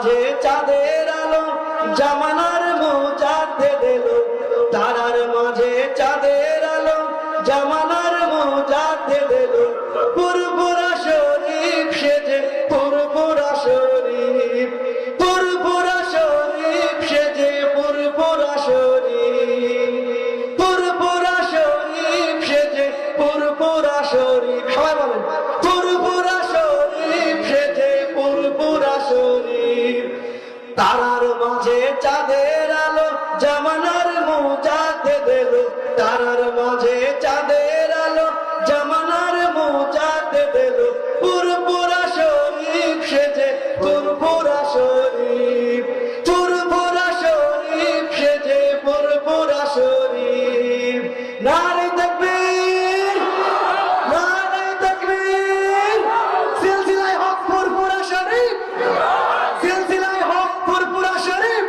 মাঝে চাঁদের আলো জামানার মুজাদ্দিদ এলো, তারার মাঝে চাঁদের আলো জামানার মুজাদ্দিদ এলো। পুরপুরা শরীফ সেজে পুরপুরা শরীফ, পুরপুরা শরীফ সেজে পুরপুরা শরীফ, পুরপুরা শরীফ সেজে পুরপুরা শরীফ। সবাই বলেন পুরপুরা শরীফ সেজে পুরপুরা শরীফ। তারার মাঝে চাঁদের আলো জামানার মুজাদ্দিদ এলো, তারার মাঝে চাঁদের আলো জামানার মুজাদ্দিদ এলো। পুরপুরা শরীফ সেজে পুরপুরা শরীফ, পুরপুরা শরীফ সেজে পুরপুরা শরীফ। নারে তাকবীর, নারে তাকবীর। সিলসিলায়ে হক পুরপুরা শরীফ, সিলসিলায়ে হক পুরপুরা শরীফ।